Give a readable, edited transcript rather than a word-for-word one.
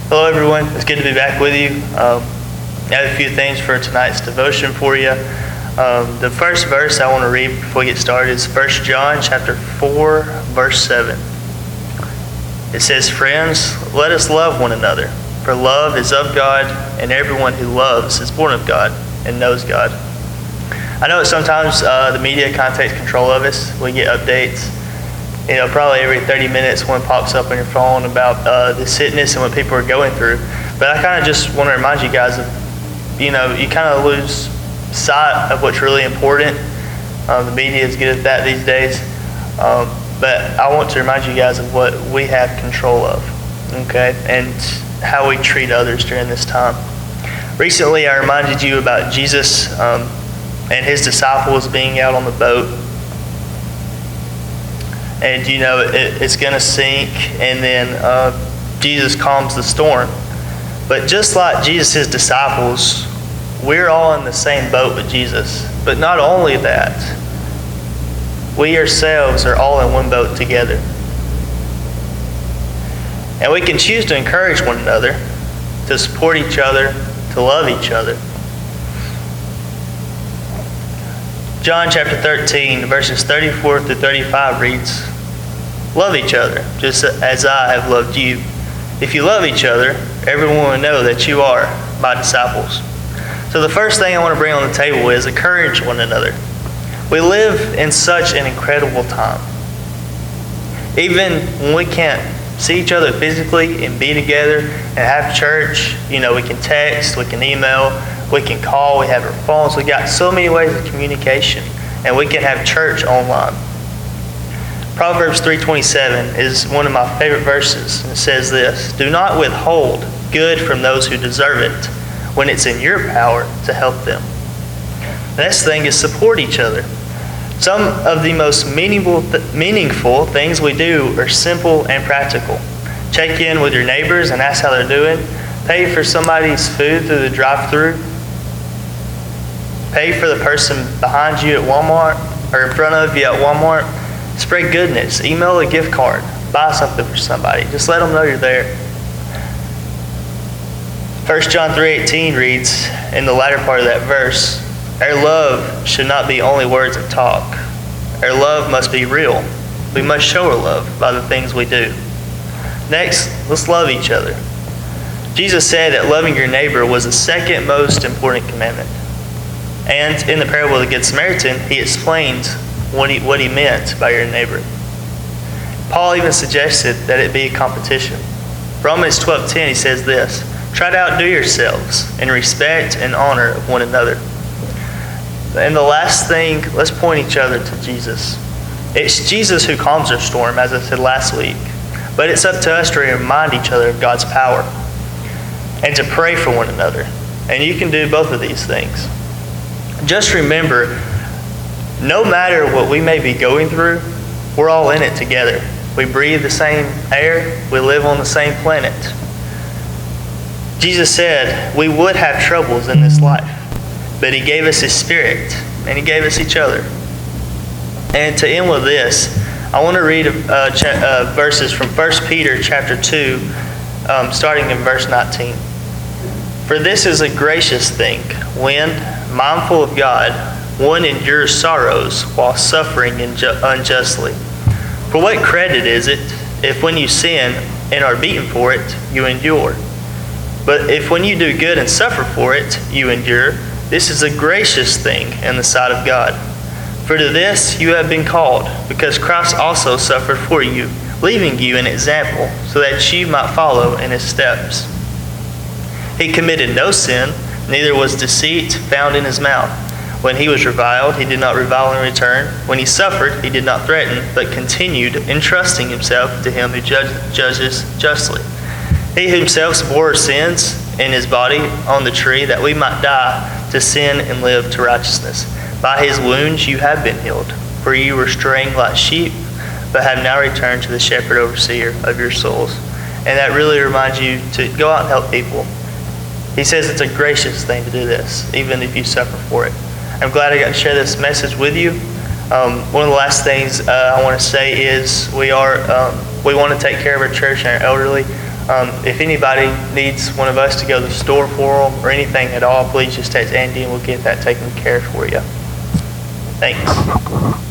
Hello everyone, it's good to be back with you. I have a few things for tonight's devotion for you. The first verse I want to read before we get started is 1 John chapter 4, verse 7. It says, "Friends, let us love one another, for love is of God, and everyone who loves is born of God and knows God." I know that sometimes the media kind of takes control of us. We get updates. Probably every 30 minutes one pops up on your phone about the sickness and what people are going through. But I kind of just want to remind you guys of, you kind of lose sight of what's really important. The media is good at that these days. But I want to remind you guys of what we have control of, okay, and how we treat others during this time. Recently, I reminded you about Jesus and his disciples being out on the boat. And it's going to sink, and then Jesus calms the storm. But just like Jesus' disciples, we're all in the same boat with Jesus. But not only that, we ourselves are all in one boat together. And we can choose to encourage one another, to support each other, to love each other. John chapter 13, verses 34 through 35 reads, "Love each other, just as I have loved you. If you love each other, everyone will know that you are my disciples." So the first thing I want to bring on the table is encourage one another. We live in such an incredible time. Even when we can't see each other physically and be together and have church, we can text, we can email, we can call, we have our phones. We got so many ways of communication, and we can have church online. Proverbs 3:27 is one of my favorite verses, and it says this: "Do not withhold good from those who deserve it, when it's in your power to help them." The next thing is support each other. Some of the most meaningful things we do are simple and practical. Check in with your neighbors and ask how they're doing. Pay for somebody's food through the drive-thru. Pay for the person behind you at Walmart or in front of you at Walmart. Spread goodness. Email a gift card. Buy something for somebody. Just let them know you're there. 1 John 3:18 reads, in the latter part of that verse, "Our love should not be only words of talk. Our love must be real. We must show our love by the things we do." Next, let's love each other. Jesus said that loving your neighbor was the second most important commandment. And in the parable of the Good Samaritan, he explained what he meant by your neighbor. Paul even suggested that it be a competition. Romans 12:10, he says this: "Try to outdo yourselves in respect and honor of one another." And the last thing, let's point each other to Jesus. It's Jesus who calms our storm, as I said last week. But it's up to us to remind each other of God's power and to pray for one another. And you can do both of these things. Just remember, no matter what we may be going through, we're all in it together. We breathe the same air. We live on the same planet. Jesus said we would have troubles in this life, but he gave us his Spirit, and he gave us each other. And to end with this, I want to read verses from 1 Peter chapter 2, starting in verse 19. "For this is a gracious thing, when, mindful of God, one endures sorrows while suffering unjustly. For what credit is it if when you sin and are beaten for it, you endure? But if when you do good and suffer for it, you endure, this is a gracious thing in the sight of God. For to this you have been called, because Christ also suffered for you, leaving you an example, so that you might follow in his steps. He committed no sin, neither was deceit found in his mouth. When he was reviled, he did not revile in return. When he suffered, he did not threaten, but continued entrusting himself to him who judges justly. He himself bore our sins in his body on the tree, that we might die to sin and live to righteousness. By his wounds you have been healed, for you were straying like sheep, but have now returned to the shepherd overseer of your souls." And that really reminds you to go out and help people. He says it's a gracious thing to do this, even if you suffer for it. I'm glad I got to share this message with you. One of the last things I want to say is we want to take care of our church and our elderly. If anybody needs one of us to go to the store for them or anything at all, please just text Andy and we'll get that taken care of for you. Thanks.